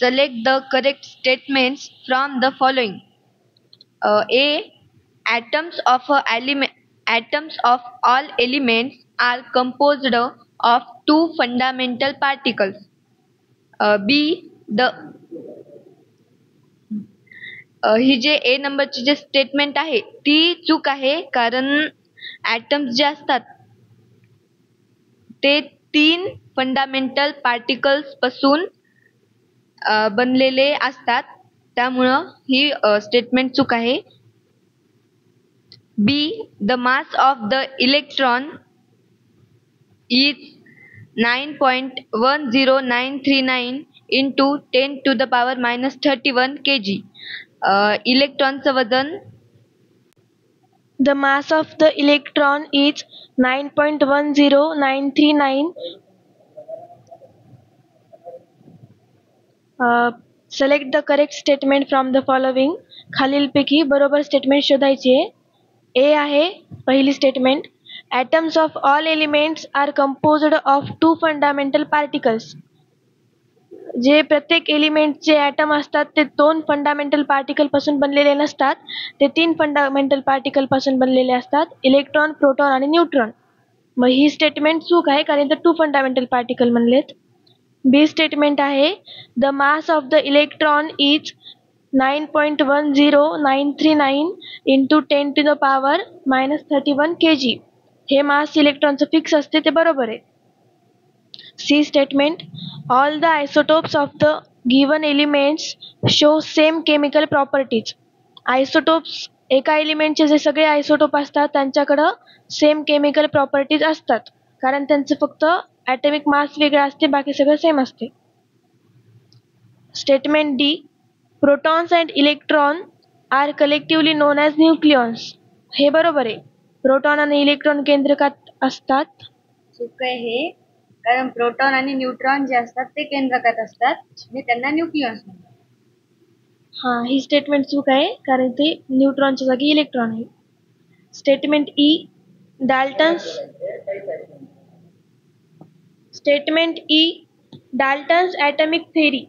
select the correct statements from the following. A. Atoms of all elements are composed of two fundamental particles. B. ही जे ए नंबरची जे statement आहे ती चूक आहे, कारण ॲटम्स जे असतात ते 3 फंडामेंटल पार्टिकल्स पासून बनलेले असतात, त्यामुळं ही स्टेटमेंट चूक आहे. B. The mass of the electron is 9.10939 into 10 to the power minus 31 kg. इलेक्ट्रॉनचं वजन. The mass of the electron is 9.10939. Select the correct statement from the following. खालीलपैकी बरोबर स्टेटमेंट शोधायची आहे. ए आहे पहिली statement. atoms of all elements are composed of two fundamental particles. जे प्रत्येक एलिमेंटचे ॲटम असतात ते 2 फंडामेंटल पार्टिकल पासून बनलेले नसतात, ते 3 फंडामेंटल पार्टिकल पासून बनलेले असतात, इलेक्ट्रॉन, प्रोटॉन आणि न्यूट्रॉन. मग ही स्टेटमेंट चूक आहे, कारण ते 2 फंडामेंटल पार्टिकल बनलेत. बी स्टेटमेंट आहे the mass of the electron is 9.10939 into 10 to the power minus 31 kg. हे मास इलेक्ट्रॉनचं फिक्स असते, ते बरोबर आहे. C statement all the isotopes of the given elements show same chemical properties. Isotopes, एका एलिमेंटचे जे सगळे आयसोटोप असतात त्यांच्याकडं सेम केमिकल प्रॉपर्टीज असतात, कारण त्यांचं फक्त ॲटॉमिक मास वेगळा असते, बाकी सगळं सेम असते. Statement D protons and electron are collectively known as nucleons. हे बरोबर आहे. प्रोटॉन आणि इलेक्ट्रॉन केंद्रकात असतात. चूक आहे हे, कारण प्रोटॉन आणि न्यूट्रॉन जे असतात ते केंद्रकात असतात आणि त्यांना न्यूक्लियस म्हणतात. हां, ही स्टेटमेंट चूक आहे, कारण ते न्यूट्रॉनच्या जागी इलेक्ट्रॉन आहे. Statement E Dalton's atomic theory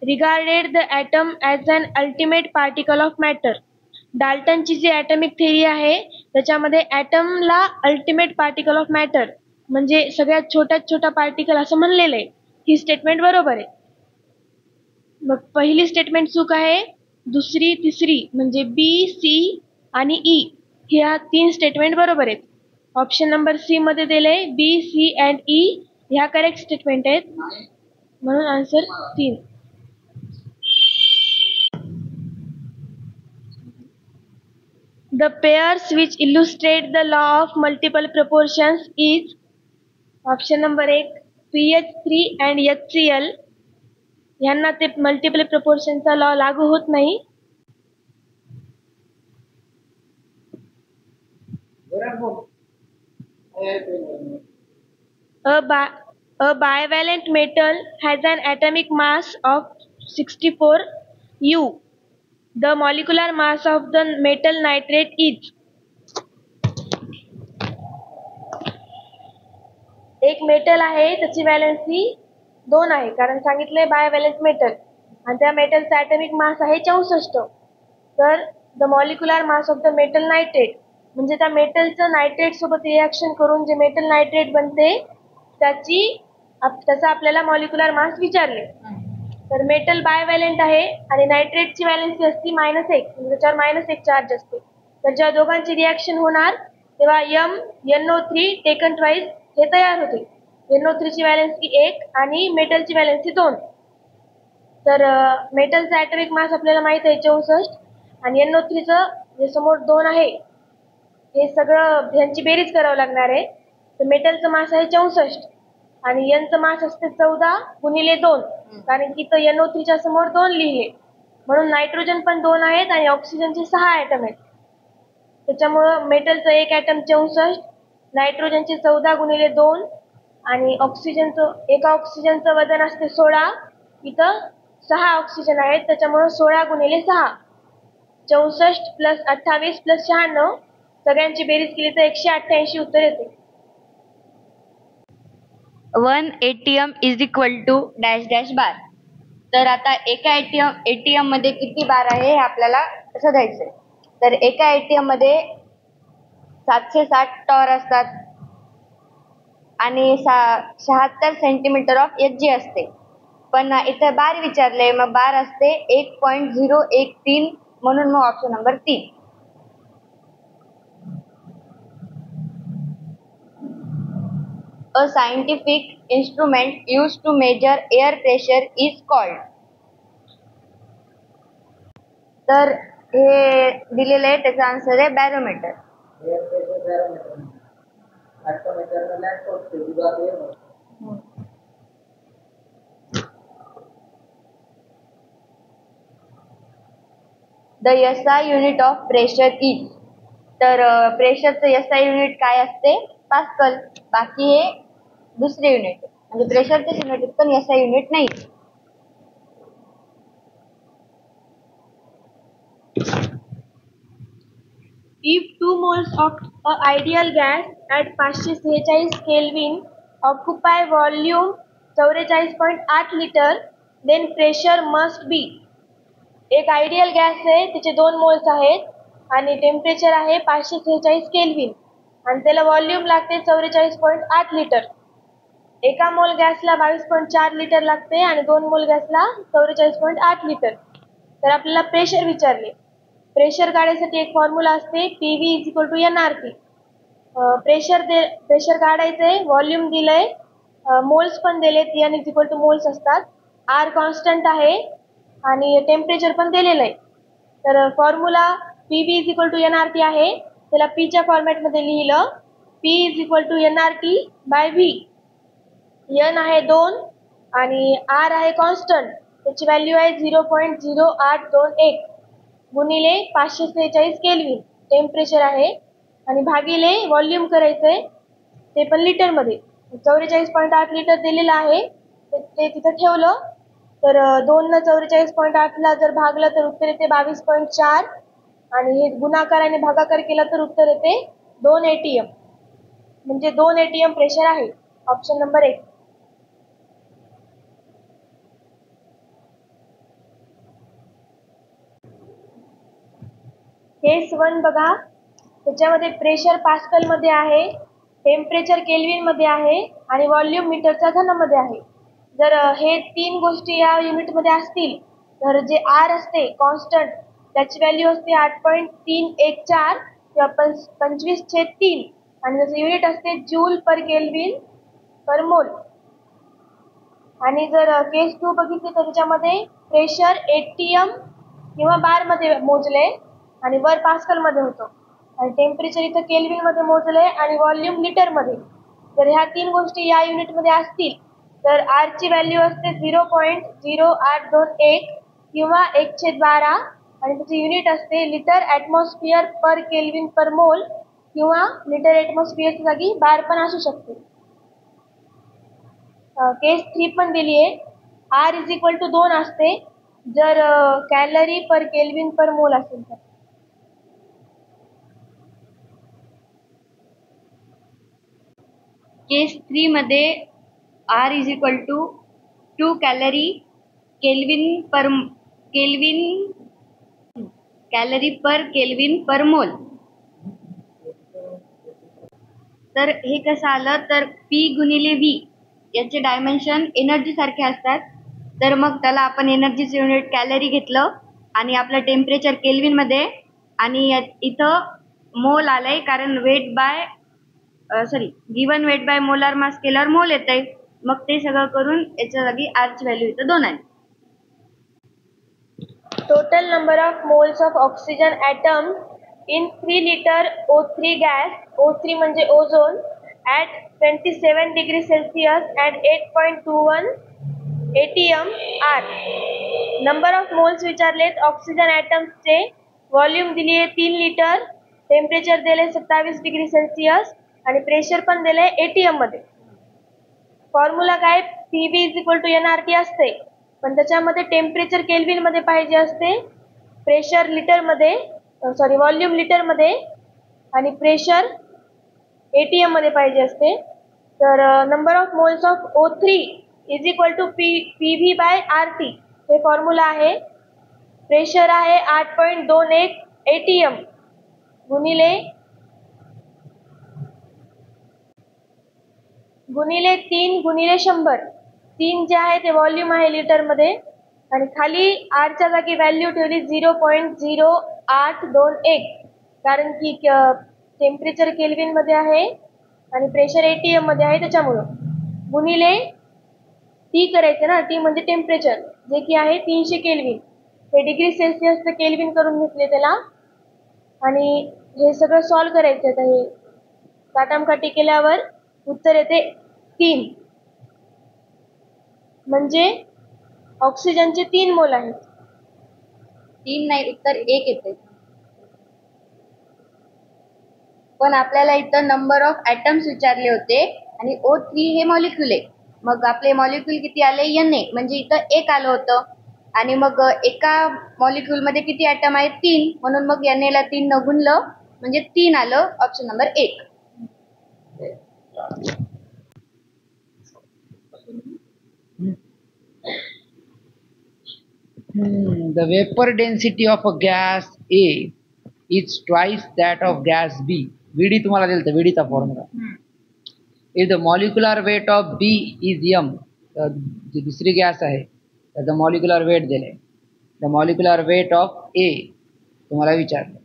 regarded the atom as an ultimate particle of matter. डाल्टनची जी ॲटॉमिक थेरी आहे त्याच्यामध्ये ॲटमला अल्टिमेट पार्टिकल ऑफ मॅटर म्हणजे सगळ्यात छोट्यात छोटा पार्टिकल असं म्हणलेलं आहे. ही स्टेटमेंट बरोबर आहे. मग पहिली स्टेटमेंट चूक आहे, दुसरी, तिसरी म्हणजे बी, सी आणि ई ह्या 3 स्टेटमेंट बरोबर आहेत. ऑप्शन नंबर सी मध्ये दिले बी, सी अँड ई ह्या करेक्ट स्टेटमेंट आहेत, म्हणून answer 3. The pairs which illustrate the law of multiple proportions is option number 1 PH3 and HCl. यांना ते मल्टिपल प्रपोर्शनचा लॉ लागू होत नाही. A bivalent metal has an atomic mass of 64 U. The molecular mass of the metal nitrate is. एक metal आहे त्याची valency 2 आहे, कारण सांगितलंय बायव्हॅलेंट मेटल, आणि त्या मेटलचा ॲटॉमिक मास आहे 64. तर the molecular mass of the metal nitrate म्हणजे त्या मेटलचं नायट्रेट सोबत रिॲक्शन करून जे मेटल नायट्रेट बनते त्याचा आपल्याला मॉलिक्युलर मास विचारले. तर मेटल बायव्हॅलेंट आहे आणि नायट्रेटची व्हॅलेन्सी असते -1 म्हणजे त्याच्यावर -1 चार्ज असते. तर जेव्हा दोघांची रिॲक्शन होणार तेव्हा NO3 टेकन ट्वाइस हे तयार होते. NO3 ची व्हॅलेन्सी 1 आणि मेटलची व्हॅलेन्सी 2. तर मेटलचा ॲटॉमिक मास आपल्याला माहित आहे 64 आणि NO3चं जे समोर 2 आहे हे सगळं ह्यांची बेरीज करावं लागणार आहे. तर मेटलचं मास आहे 64 आणि Nचं मास असते 14 गुणिले 2, कारण की इथं NO3च्या समोर 2 लिहिले, म्हणून नायट्रोजन पण 2 आहेत आणि ऑक्सिजनचे 6 ॲटम आहेत. त्याच्यामुळं मेटलचं एक ॲटम 64, नायट्रोजनचे 14 गुणिले 2 आणि एका ऑक्सिजनचं वजन असते 16, इथं 6 ऑक्सिजन आहेत, त्याच्यामुळं 16 गुणिले 6 64 प्लस 28 प्लस 96 सगळ्यांची बेरीज केली तर 188 उत्तर येते. 1 ATM is equal to dash dash bar. तर आता एका एटीएम मध्ये किती बार आहे हे आपल्याला शोधायचंय. तर एका एटीएम मध्ये 760 टॉर असतात आणि 76 सेंटीमीटर ऑफ एच असते. पण इथे बार विचारले, मग बार असते 1.013, म्हणून मग option number 3. A scientific instrument used to measure air pressure is called. तर हे दिलेलं आहे, त्याचा आन्सर आहे barometer. The SI unit of pressure is. तर प्रेशरचं SI युनिट काय असते? पास्कल. बाकी हे दुसरे युनिट, म्हणजे प्रेशरचे युनिट पण SI युनिट नाही. If 2 moles of a ideal gas at 546 Kelvin occupy volume 44.8 liter, then pressure must be. एक आयडियल गॅस आहे, तिचे 2 मोल्स आहेत आणि टेम्परेचर आहे 546 केल्विन आणि त्याला व्हॉल्यूम लागते 44.8 लिटर. एका मोल गॅसला 22.4 लिटर लागते आणि 2 मोल गॅसला 44.8 लिटर. तर आपल्याला प्रेशर विचारले. प्रेशर काढायसाठी एक फॉर्म्युला असते, PV = NRT. प्रेशर काढायचंय, व्हॉल्यूम दिलंय, मोल्स पण दिलेत, N = मोल्स असतात, R कॉन्स्टंट आहे आणि टेम्परेचर पण दिलेलं आहे. तर फॉर्म्युला PV = NRT आहे, त्याला P च्या फॉर्मॅटमध्ये लिहिलं, P = NRT/V. N आहे 2 आणि R आहे कॉन्स्टंट, त्याची व्हॅल्यू आहे 0.0821 गुणिले 546 केल्विन टेम्परेचर आहे आणि भागिले व्हॉल्यूम करायचंय, ते पण लिटरमध्ये. 44.8 लिटर दिलेलं आहे, ते तिथं ठेवलं. तर 2 न 44.8 जर भागलं तर उत्तर येते 22.4 आणि हे गुणाकाराने भागाकार केला तर उत्तर येते 2 ATM. म्हणजे 2 ATM प्रेशर आहे. Option number 1. केस 1 बघा, त्याच्यामध्ये प्रेशर पास्कल मध्ये आहे, टेम्परेचर केल्विन मध्ये आहे आणि व्हॉल्यूम मीटरच्या घनामध्ये आहे. जर हे 3 गोष्टी या युनिट मध्ये असतील तर जे R असते कॉन्स्टंट, त्याची व्हॅल्यू असते 8.314 किंवा 25/3 आणि त्याचं युनिट असते जूल पर केल्विन पर मोल. आणि जर केस 2 बघितली तर त्याच्यामध्ये प्रेशर ATM किंवा बार मध्ये मोजले आणि वर पास्कल मध्ये होतं आणि टेम्परेचर इथं केल्विन मध्ये मोजले आणि व्हॉल्यूम लिटर मध्ये. जर ह्या 3 गोष्टी या युनिट मध्ये असतील तर R ची व्हॅल्यू असते 0.0821 किंवा 1/12 आणि त्याची युनिट असते लिटर ॲटमॉस्फिअर पर केल्विन पर मोल किंवा लिटर ॲटमॉस्फिअरच्या जागी बार पण असू शकते. केस 3 पण दिली आहे, R = 2 असते जर कॅलरी पर केल्विन पर मोल असेल तर. केस 3 मध्ये R = 2 कॅलरी पर केल्विन पर मोल. तर हे कसं आलं, तर P गुणिले V याचे डायमेन्शन एनर्जी सारखे असतात. तर मग त्याला आपण एनर्जीचं युनिट कॅलरी घेतलं आणि आपलं टेम्परेचर केल्विन मध्ये आणि इथं मोल आलंय, कारण given weight by molar mass केल्यावर मोल येतंय. मग ते सगळं करून याच्या जागी R ची व्हॅल्यू इथं 2 आहे. Total number of moles of oxygen atom in 3 litre O3 gas, O3 म्हणजे ozone, at 27 degree celsius and 8.21 ATM R. Number of moles विचारलेत ऑक्सिजन ॲटम्सचे. व्हॉल्यूम दिली आहे 3 लिटर, टेम्परेचर दिले 27 डिग्री सेल्सिअस आणि प्रेशर पण दिले ATM मध्ये. फॉर्म्युला काय, PV = NRT असते, पण त्याच्यामध्ये टेम्परेचर केल्विन मध्ये पाहिजे असते, प्रेशर लिटर मध्ये, व्हॉल्यूम लिटर मध्ये आणि प्रेशर ATM मध्ये पाहिजे असते. तर number of moles of O3 = PV/RT. हे फॉर्म्युला आहे. प्रेशर आहे 8.21 ATM गुणिले 3 गुणिले 100. 3 जे आहे ते व्हॉल्यूम आहे लिटर मध्ये आणि खाली R च्या जागी व्हॅल्यू ठेवली 0.0821 कारण की टेम्परेचर केल्विन मध्ये आहे आणि प्रेशर ATM मध्ये आहे त्याच्यामुळं. गुणिले T करायचं ना, T म्हणजे टेम्परेचर जे की आहे 300 केल्विन. हे डिग्री सेल्सिअसचं केल्विन करून घेतले त्याला आणि हे सगळं सॉल्व करायचं. तर हे काटामकाटी केल्यावर उत्तर येते 3 म्हणजे ऑक्सिजनचे 3 मोल आहेत. 3 नाही, उत्तर 1 येते. पण आपल्याला इथं नंबर ऑफ ॲटम्स विचारले होते आणि O3 हे मॉलिक्युल आहे. मग आपले मॉलिक्युल किती आले? Na. म्हणजे इथं 1 आलं होतं आणि मग एका मॉलिक्युल मध्ये किती ॲटम आहेत? 3. म्हणून मग Na ला 3 न गुणलं म्हणजे 3 आलं. Option number 1. The vapor density of a gas A is twice that of gas B. VD तुम्हाला दिलं तर VD चा formula. If the molecular weight of B is m, जी दुसरी गॅस आहे त्याचा मॉलिक्युलर वेट दिले. The molecular weight of A तुम्हाला विचारलं.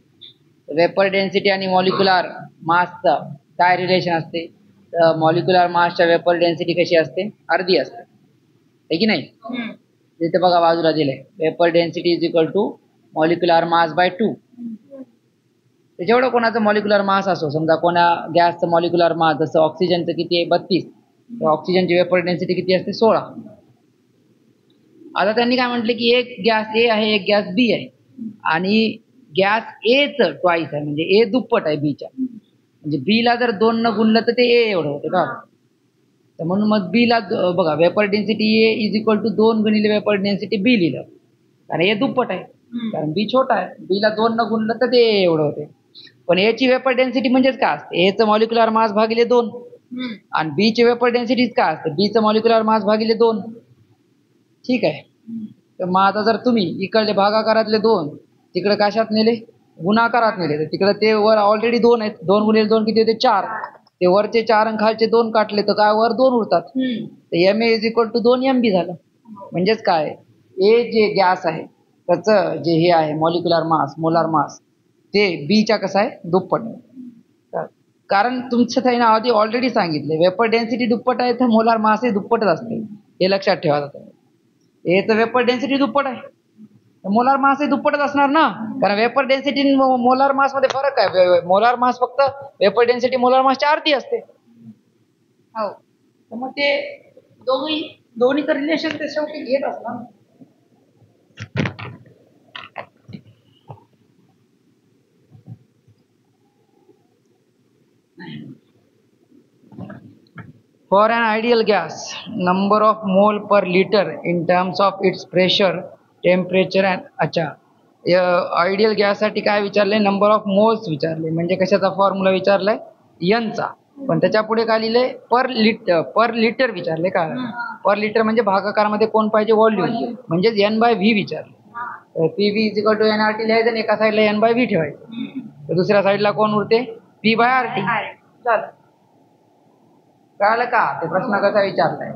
वेपर डेन्सिटी आणि मॉलिक्युलर मासचं काय रिलेशन असते? मॉलिक्युलर मासच्या वेपर डेन्सिटी कशी असते? अर्धी असते, आहे की नाही? तिथे बघा बाजूला दिले vapour density is equal to molecular mass by 2. जेवढं कोणाचं मॉलिक्युलर मास असो, समजा कोणा गॅसचं मॉलिक्युलर मास जसं ऑक्सिजनचं किती आहे 32, तर ऑक्सिजनची वेपर डेन्सिटी किती असते? 16. आता त्यांनी काय म्हटलं की एक गॅस ए आहे, एक गॅस बी आहे आणि गॅस एचं ट्वाईस आहे, म्हणजे ए दुप्पट आहे बीच्या. म्हणजे बीला जर 2 न गुणलं तर ते ए एवढं होतं का? तर म्हणून मग बीला बघा vapour density A is equal to 2 गुणिले वेपर डेन्सिटी बी लिहिलं, कारण ए दुप्पट आहे, कारण बी छोटा आहे. बीला 2 न गुणलं तर ते ए एवढं होते. पण एची वेपर डेन्सिटी म्हणजेच काय असते? एचं मॉलिक्युलर मास भागिले 2 आणि बीची वेपर डेन्सिटी काय असते? बीचं मॉलिक्युलर मास भागिले 2. ठीक आहे. तर मग आता जर तुम्ही इकडले भागाकारातले 2 तिकडे कशात नेले? गुणाकारात नेले, तर तिकडे ते वर ऑलरेडी 2 आहेत. 2 गुणिले 2 किती होते? 4. ते वरचे 4 आणि खालचे 2 काटले तर काय वर 2 उरतात. तर MA is equal to 2 MB झालं. म्हणजेच काय? ए जे गॅस आहे त्याचं जे हे आहे मॉलिक्युलर मास, मोलार मास, ते बीच्या कसं आहे? दुप्पट आहे. कारण तुमचं काही ना आधी ऑलरेडी सांगितले वेपर डेन्सिटी दुप्पट आहे तर मोलार मास हे दुप्पटच असते, हे लक्षात ठेवा जातं. हे तर वेपर डेन्सिटी दुप्पट आहे, मोलार मास हे दुप्पटच असणार ना, कारण वेपर डेन्सिटी मोलार मास मध्ये फरक आहे. मोलार मास फक्त वेपर डेन्सिटी मोलार मासच्या अर्धी असते. हो, तर मग ते दोन्हीचं रिलेशन ते शेवटी घेत असणार. For an ideal gas, number of mole per liter in terms of its pressure, temperature and अच्छा, आयडियल गॅस साठी काय विचारले? नंबर ऑफ मोल्स विचारले. म्हणजे कशाचा फॉर्म्युला विचारलाय? n चा. पण त्याच्या पुढे काय लिहिले? पर लिटर विचारले. का पर लिटर म्हणजे भागाकारामध्ये कोण पाहिजे? व्हॉल्यूम. म्हणजेच n/v विचारले. PV is equal to nRT लिहायचं आणि एका साईडला n/v ठेवायचं, तर दुसऱ्या साईडला कोण उरते? P/RT. चालेल. कळलं का? ते प्रश्न कसा विचारलाय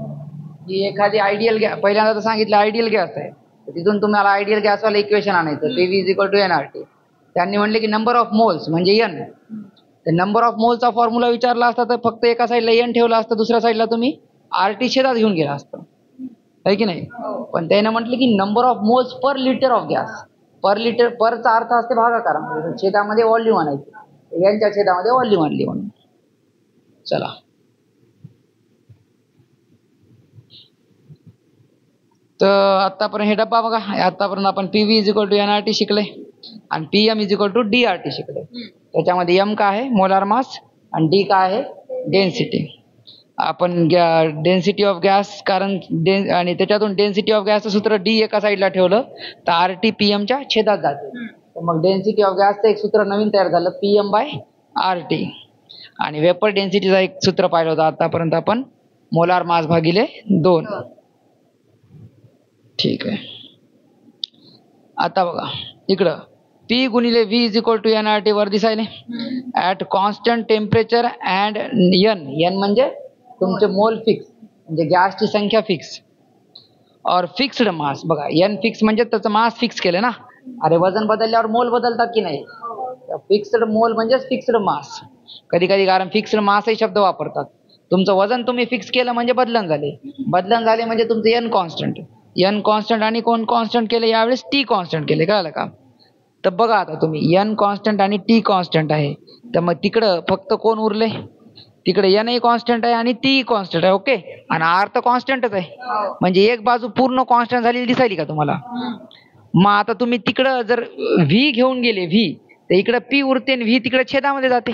की एखादी आयडियल गॅस, पहिल्यांदा तर सांगितलं आयडियल गॅस आहे, तर तिथून तुम्हाला आयडियल गॅसवाला इक्वेशन आणायचं. PV is equal to nRT. त्यांनी म्हणले की नंबर ऑफ मोल्स म्हणजे n. तर नंबर ऑफ मोल्सचा फॉर्म्युला विचारला असता तर फक्त एका साईडला n ठेवला असतं, दुसऱ्या साईडला तुम्ही RT छेदात घेऊन गेला असतं, आहे की नाही? पण त्यानं म्हटलं की number of moles per litre of gas. Per litre, परचा अर्थ असते भागाकारामध्ये, छेदामध्ये व्हॉल्यूम आणायची, यांच्या छेदामध्ये व्हॉल्यूम आणली म्हणून. चला, तर आतापर्यंत हे डब्बा बघा. आतापर्यंत आपण PV is equal to nRT शिकले आणि PM is equal to DRT शिकले. त्याच्यामध्ये M काय आहे? मोलार मास, आणि D काय आहे? डेन्सिटी. आपण डेन्सिटी ऑफ गॅस, कारण आणि त्याच्यातून डेन्सिटी ऑफ गॅसचं सूत्र D एका साईडला ठेवलं तर RT PMच्या छेदात जाते. तर मग डेन्सिटी ऑफ गॅसचं एक सूत्र नवीन तयार झालं, PM/RT. आणि वेपर डेन्सिटीचं एक सूत्र पाहिलं होतं आतापर्यंत आपण, मोलार मास भागिले 2. ठीक आहे. आता बघा इकडं P गुणिले V is equal to NRT वर दिसायले at constant temperature and N म्हणजे तुमचे मोल फिक्स म्हणजे गॅसची संख्या फिक्स और फिक्स्ड मास. बघा N फिक्स म्हणजे त्याचं मास फिक्स केलं ना. अरे वजन बदलल्यावर मोल बदलतात की नाही. फिक्स्ड मोल म्हणजेच फिक्स्ड मास. कधी कधी कारण फिक्स्ड मास हे शब्द वापरतात. तुमचं वजन तुम्ही फिक्स केलं म्हणजे बदलन झाले म्हणजे तुमचं N कॉन्स्टंट आणि कोण कॉन्स्टंट केलं यावेळेस T कॉन्स्टंट केले. कळलं का. तर बघा आता तुम्ही N कॉन्स्टंट आणि T कॉन्स्टंट आहे तर मग तिकडं फक्त कोण उरले. तिकडे N ही कॉन्स्टंट आहे आणि T कॉन्स्टंट आहे. ओके. आणि R तर कॉन्स्टंटच आहे. म्हणजे एक बाजू पूर्ण कॉन्स्टंट झालेली दिसायली का तुम्हाला. मग आता तुम्ही तिकडं जर V घेऊन गेले V तर इकडे P उरते आणि V तिकडे छेदामध्ये जाते.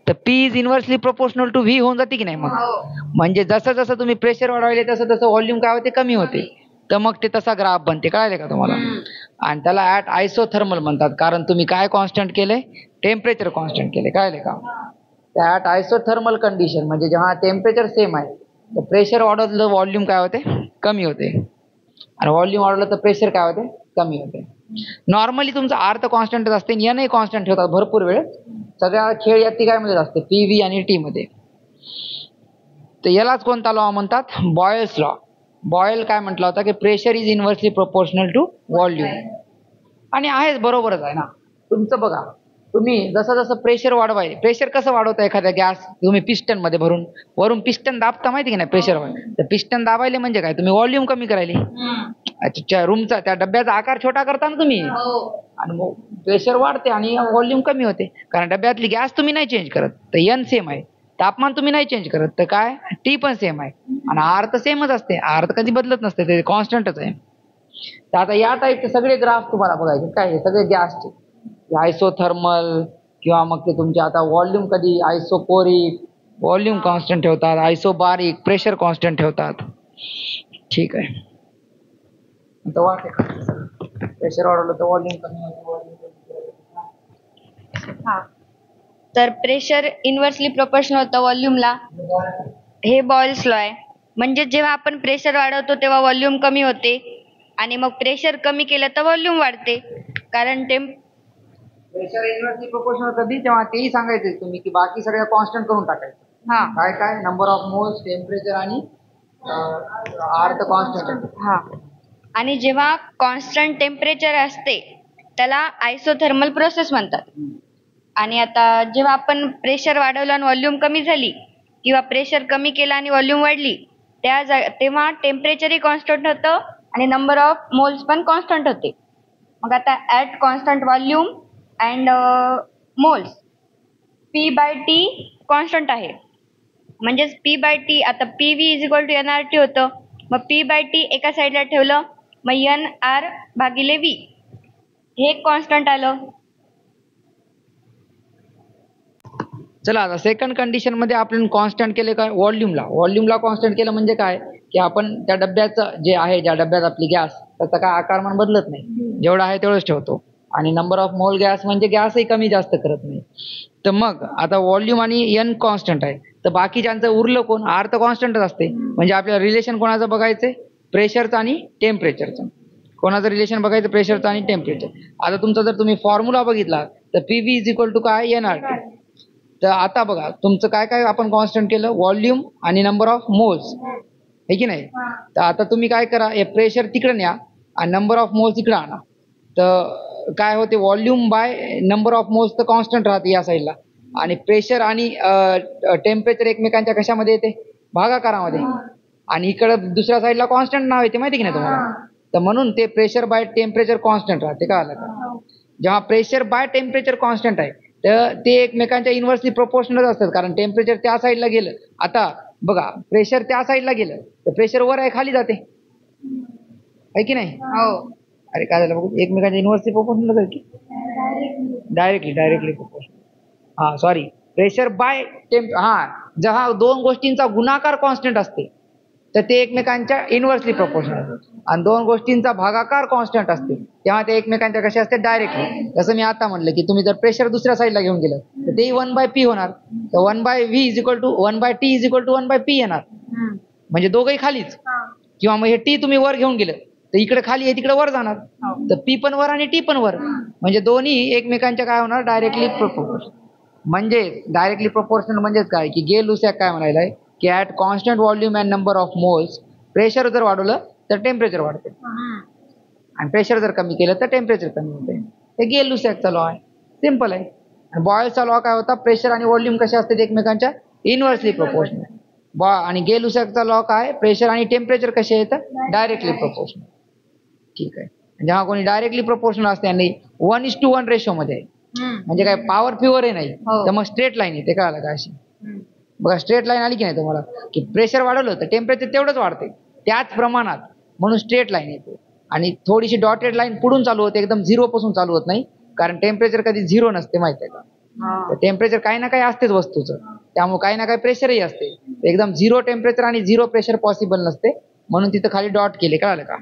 तर P is inversely proportional to V होऊन जाते की नाही. मग म्हणजे जसं जसं तुम्ही प्रेशर वाढवायले तसं तसं व्हॉल्यूम काय होते कमी होते. तर मग ते तसा ग्राफ बनते. कळाले का तुम्हाला. आणि त्याला ॲट आयसोथर्मल म्हणतात कारण तुम्ही काय कॉन्स्टंट केले टेम्परेचर कॉन्स्टंट केले. कळाले का. ॲट आयसोथर्मल कंडिशन म्हणजे जेव्हा टेम्परेचर सेम आहे तर प्रेशर वाढवलं व्हॉल्यूम काय होते कमी होते आणि व्हॉल्यूम वाढवलं तर प्रेशर काय होते कमी होते. नॉर्मली तुमचा R तर कॉन्स्टंटच असते N ही कॉन्स्टंट ठेवतात भरपूर वेळ. सगळ्या खेळ या तिघांमध्ये असते PV आणि T मध्ये. तर यालाच कोणता लॉ म्हणतात बॉयल्स लॉ. बॉयल काय म्हटला होता की pressure is inversely proportional to volume. आणि आहेच बरोबरच आहे ना. तुमचं बघा तुम्ही जसं जसं प्रेशर वाढवाय प्रेशर कसं वाढवता एखाद्या गॅस तुम्ही पिस्टन मध्ये भरून वरून पिस्टन दाबता माहिती की नाही प्रेशरवर. तर पिस्टन दाबायले म्हणजे काय तुम्ही व्हॉल्यूम कमी करायले. अच्छा रूमचा त्या डब्याचा आकार छोटा करता ना तुम्ही आणि मग प्रेशर वाढते आणि व्हॉल्यूम कमी होते कारण डब्यातली गॅस तुम्ही नाही चेंज करत. तर N सेम आहे तापमान तुम्ही नाही चेंज करत तर काय T पण सेम आहे आणि R तर सेमच असते. R तर कधी बदलत नसते ते कॉन्स्टंटच आहे. तर आता या टाईपचे सगळे ग्राफ तुम्हाला बघायचे काय हे सगळे गॅसचे आयसोथर्मल किंवा मग ते तुमचे आता व्हॉल्यूम कधी आयसोकोरिक व्हॉल्यूम कॉन्स्टंट ठेवतात आयसोबारिक प्रेशर कॉन्स्टंट ठेवतात. ठीक आहे. आता वाटते प्रेशर वाढवलं तर व्हॉल्यूम कमी होते. हा तर प्रेशर इन्व्हर्सली प्रोपोर्शनल होतं व्हॉल्यूमला. हे बॉयल्स लॉ आहे. म्हणजे जेव्हा आपण प्रेशर वाढवतो तेव्हा व्हॉल्यूम कमी होते आणि मग प्रेशर कमी केलं तर व्हॉल्यूम वाढते कारण प्रेशर इन्व्हर्सली प्रोपोर्शनल कधी तेव्हा तेही सांगायचे तुम्ही की बाकी सगळ्या कॉन्स्टंट करून टाकायचं. हा काय काय नंबर ऑफ मोल्स टेम्परेचर आणि R तर कॉन्स्टंट. हा आणि जेव्हा कॉन्स्टंट टेम्परेचर असते त्याला आयसोथर्मल प्रोसेस म्हणतात. आणि आता जेव्हा आपण प्रेशर वाढवलं आणि व्हॉल्यूम कमी झाली किंवा प्रेशर कमी केला आणि व्हॉल्यूम वाढली तेव्हा टेम्परेचरही कॉन्स्टंट होतं आणि नंबर ऑफ मोल्स पण कॉन्स्टंट होते. मग आता at constant volume and moles P/T constant आहे. म्हणजेच P/T आता PV is equal to NRT होतं. मग P/T एका साईडला ठेवलं मग NR भागिले V हे कॉन्स्टंट आलं. चला आता सेकंड कंडिशन मध्ये आपण कॉन्स्टंट केले काय व्हॉल्यूमला कॉन्स्टंट केलं म्हणजे काय की आपण त्या डब्याचं जे आहे ज्या डब्यात आपली गॅस त्याचा काय आकारमान बदलत नाही जेवढा आहे तेवढंच ठेवतो आणि नंबर ऑफ मोल गॅस म्हणजे गॅसही कमी जास्त करत नाही. तर मग आता व्हॉल्यूम आणि N कॉन्स्टंट आहे तर बाकीच्यांचं उरलं कोण R तर कॉन्स्टंटच असते. म्हणजे आपल्याला रिलेशन कोणाचं बघायचंय प्रेशरचं आणि टेम्परेचरचं. कोणाचं रिलेशन बघायचं प्रेशरचं आणि टेम्परेचर. आता तुमचा जर तुम्ही फॉर्म्युला बघितला तर PV इज इक्वल टू काय NRT. तर आता बघा तुमचं काय काय आपण कॉन्स्टंट केलं व्हॉल्यूम आणि नंबर ऑफ मोल्स आहे की नाही. तर आता तुम्ही काय करा हे प्रेशर तिकडे न्या आणि नंबर ऑफ मोल्स इकडे आणा. तर काय होते volume by number of moles तर कॉन्स्टंट राहते या साईडला आणि प्रेशर आणि टेम्परेचर एकमेकांच्या कशामध्ये येते भागाकारामध्ये आणि इकडं दुसऱ्या साईडला कॉन्स्टंट नाव येते माहिती की नाही तुम्हाला. तर म्हणून ते प्रेशर बाय टेम्परेचर कॉन्स्टंट राहते. का आलं का. जेव्हा प्रेशर बाय टेम्परेचर कॉन्स्टंट आहे तर ते एकमेकांच्या इन्व्हर्सली प्रोपोर्शनल असतात कारण टेम्परेचर त्या साईडला गेलं. आता बघा प्रेशर त्या साईडला गेलं तर प्रेशर वर आहे खाली जाते आहे की नाही. अरे काय झालं बघू एकमेकांच्या इन्व्हर्सली प्रोपोर्शनल आहे की डायरेक्टली प्रोपोर्शनल. हा सॉरी प्रेशर बाय जेव्हा दोन गोष्टींचा गुणाकार कॉन्स्टंट असते तर ते एकमेकांच्या इन्व्हर्सली प्रोपोर्शनल असते आणि दोन गोष्टींचा भागाकार कॉन्स्टंट असते तेव्हा ते एकमेकांच्या कशा असते डायरेक्टली. जसं मी आता म्हणलं की तुम्ही जर प्रेशर दुसऱ्या साईडला घेऊन गेलं तर ते 1/P होणार. तर 1/V is equal to 1/T is equal to 1/P येणार म्हणजे दोघंही खालीच. किंवा मग हे T तुम्ही वर घेऊन गेलं तर इकडे खाली आहे तिकडे वर जाणार. तर पी पण वर आणि टी पण वर, म्हणजे दोन्ही एकमेकांच्या काय होणार, डायरेक्टली प्रोपोर्शनल. म्हणजे डायरेक्टली प्रोपोर्शनल म्हणजेच काय की गे-लुसॅक काय म्हणायलाय की at constant volume and number of moles pressure जर वाढवलं तर टेम्परेचर वाढते, आणि प्रेशर जर कमी केलं तर टेम्परेचर कमी होते. हे गे-लुसॅकचा लॉ आहे, सिम्पल आहे. आणि बॉयलचा लॉ काय होता, प्रेशर आणि व्हॉल्यूम कसे असतात एकमेकांच्या इनव्हर्सली प्रोपोर्शनल. आणि गे-लुसॅकचा लॉ काय, प्रेशर आणि टेम्परेचर कसे येतं, डायरेक्टली प्रोपोर्शनल. ठीक आहे. जेव्हा कोणी डायरेक्टली प्रोपोर्शनल असते आणि 1:1 रेशो मध्ये आहे, म्हणजे काय पॉवर प्युअर आहे नाही, तर मग स्ट्रेट लाईन येते, कळालं का अशी. बघा स्ट्रेट लाईन आली की नाही तुम्हाला, की प्रेशर वाढवलं तर टेम्परेचर तेवढंच वाढते त्याच प्रमाणात, म्हणून स्ट्रेट लाईन येते. आणि थोडीशी डॉटेड लाईन पुढून चालू होते, एकदम 0 पासून चालू होत नाही, कारण टेम्परेचर कधी 0 नसते, माहिती आहे का. तर टेम्परेचर काही ना काही असतेच वस्तूचं, त्यामुळे काही ना काही प्रेशरही असते. एकदम 0 टेम्परेचर आणि 0 प्रेशर पॉसिबल नसते, म्हणून तिथं खाली डॉट केले, कळालं का.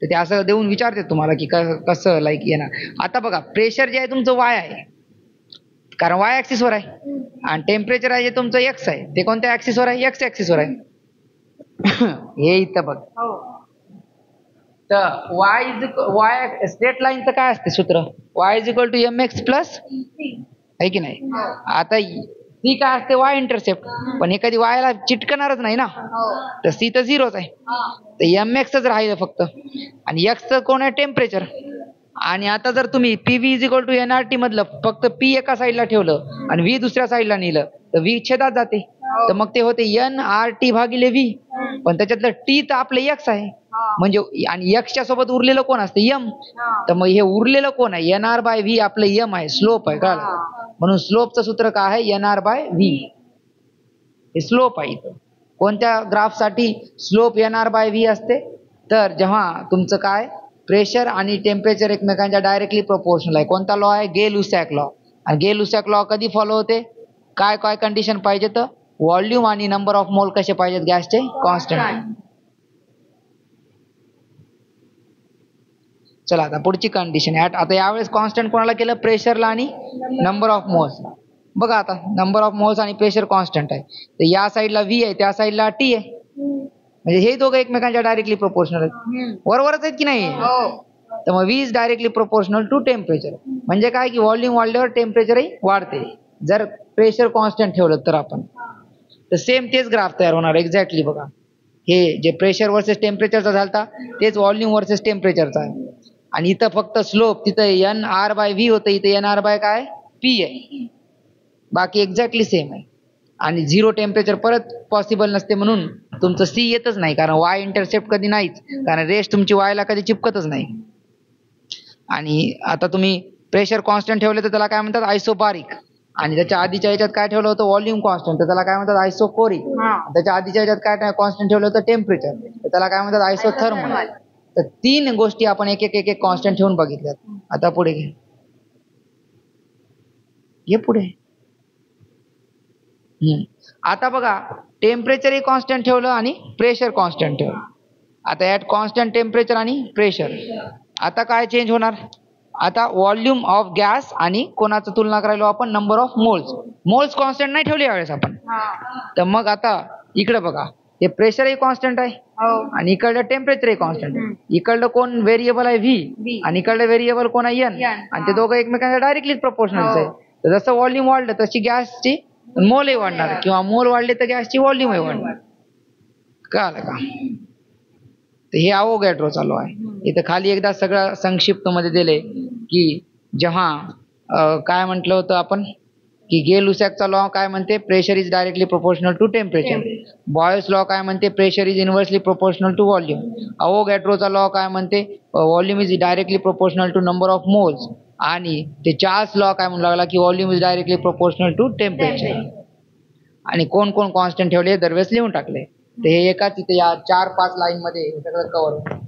तर ते असं देऊन विचारते तुम्हाला की कसं लाईक येणार. आता बघा प्रेशर जे आहे तुमचं वाय आहे, कारण वाय ऍक्सिसवर आहे, आणि टेम्परेचर आहे जे तुमचं एक्स आहे, ते कोणत्या ऍक्सिसवर आहे, एक्स ऍक्सिसवर आहे. हे इथं बघ, तर वाय स्ट्रेट लाईनचं काय असते सूत्र, Y is equal to mx plus, आहे की नाही. आता सी काय असते, वाय इंटरसेप्ट, पण हे कधी वायला चिटकणारच नाही ना, तर सी तर 0च आहे, तर mxच राहिलं फक्त. आणि x तर कोण आहे, टेम्परेचर. आणि आता जर तुम्ही PV is equal to NRT मधलं फक्त पी एका साईडला ठेवलं आणि व्ही दुसऱ्या साईडला नेलं तर व्ही छेदात जाते, तर मग ते होते NRT भागिले व्ही, पण त्याच्यातलं टी तर आपलं एक्स आहे, म्हणजे आणि एक्सच्या सोबत उरलेलं कोण असते, यम. तर मग हे उरलेलं कोण आहे, NR बाय व्ही आपलं यम आहे, स्लोप आहे, कळलं. म्हणून स्लोपचं सूत्र काय आहे, NR बाय व्ही. हे स्लोप आहे. इथं कोणत्या ग्राफसाठी स्लोप NR बाय व्ही असते, तर जेव्हा तुमचं काय प्रेशर आणि टेम्परेचर एकमेकांच्या डायरेक्टली प्रोपोर्शनल आहे. कोणता लॉ आहे, गे-लुसॅक लॉ. आणि गे-लुसॅक लॉ कधी फॉलो होते, काय काय कंडिशन पाहिजे, तर व्हॉल्यूम आणि नंबर ऑफ मोल कसे पाहिजेत गॅसचे, कॉन्स्टंट. चला आता पुढची कंडिशन आहे. आता यावेळेस कॉन्स्टंट कोणाला केलं, प्रेशरला आणि नंबर ऑफ मोल्स. बघा आता नंबर ऑफ मोल्स आणि प्रेशर कॉन्स्टंट आहे, तर या साईडला व्ही आहे, त्या साईडला टी आहे, म्हणजे हे दोघं एकमेकांच्या डायरेक्टली प्रोपोर्शनल आहेत, बरोबरच आहेत की नाही. तर मग V is directly proportional to temperature, म्हणजे काय की व्हॉल्यूम वाढल्यावर टेम्परेचरही वाढते जर प्रेशर कॉन्स्टंट ठेवलं तर आपण. तर सेम तेच ग्राफ तयार होणार एक्झॅक्टली. बघा हे जे प्रेशर वर्सेस टेम्परेचरचा झालता तेच व्हॉल्यूम वर्सेस टेम्परेचरचा आहे, आणि इथं फक्त स्लोप तिथं NR बाय व्ही होतं, इथं NR बाय काय पी आहे, बाकी एक्झॅक्टली सेम आहे. आणि 0 टेम्परेचर परत पॉसिबल नसते, म्हणून तुमचं सी येतच नाही, कारण वाय इंटरसेप्ट कधी नाहीच, कारण रेस तुमची वायला कधी चिपकतच नाही. आणि आता तुम्ही प्रेशर कॉन्स्टंट ठेवले तर त्याला काय म्हणतात, आयसोबारिक. आणि त्याच्या आधीच्या याच्यात काय ठेवलं होतं, व्हॉल्यूम कॉन्स्टंट, तर त्याला काय म्हणतात, आयसोकोरिक. त्याच्या आधीच्या याच्यात काय कॉन्स्टंट ठेवलं होतं, टेम्परेचर, तर त्याला काय म्हणतात, आयसोथर्मल. तर 3 गोष्टी आपण एक एक कॉन्स्टंट ठेवून बघितल्यात. आता पुढे घे पुढे. आता बघा टेम्परेचरही कॉन्स्टंट ठेवलं आणि प्रेशर कॉन्स्टंट ठेवलं. आता ऍट कॉन्स्टंट टेम्परेचर आणि प्रेशर आता काय चेंज होणार, आता व्हॉल्यूम ऑफ गॅस आणि कोणाचं तुलना करायला आपण, number of moles. Moles constant नाही ठेवले यावेळेस आपण, तर मग आता इकडे बघा हे प्रेशरही कॉन्स्टंट आहे आणि इकडलं टेम्परेचरही कॉन्स्टंट आहे. इकडलं कोण व्हेरिएबल आहे, व्ही, आणि इकडलं व्हेरिएबल कोण आहे, एन, आणि ते दोघं एकमेकांच्या डायरेक्टली प्रोपोर्शनल आहे. तर जसं व्हॉल्यूम वाढलं तशी गॅसची मोलही वाढणार, किंवा मोल वाढले तर गॅसची व्हॉल्यूमही वाढणार, कळालं का. तर हे अवोगॅड्रोचा लॉ आहे. इथं खाली एकदा सगळं संक्षिप्त मध्ये दिले की जेव्हा काय म्हटलं होतं आपण की गे-लुसॅकचा लॉ काय म्हणते, pressure is directly proportional to temperature. Boyle's law काय म्हणते, pressure is inversely proportional to volume. अवोगॅड्रोचा लॉ काय म्हणते, volume is directly proportional to number of moles. आणि ते चार्ल्स लॉ काय म्हणू लागला की volume is directly proportional to temperature. आणि कोण कोण कॉन्स्टंट ठेवले दरवेळेस लिहून टाकले. ते हे एकाच तिथे या 4-5 लाईन मध्ये सगळं कव्हर होतं.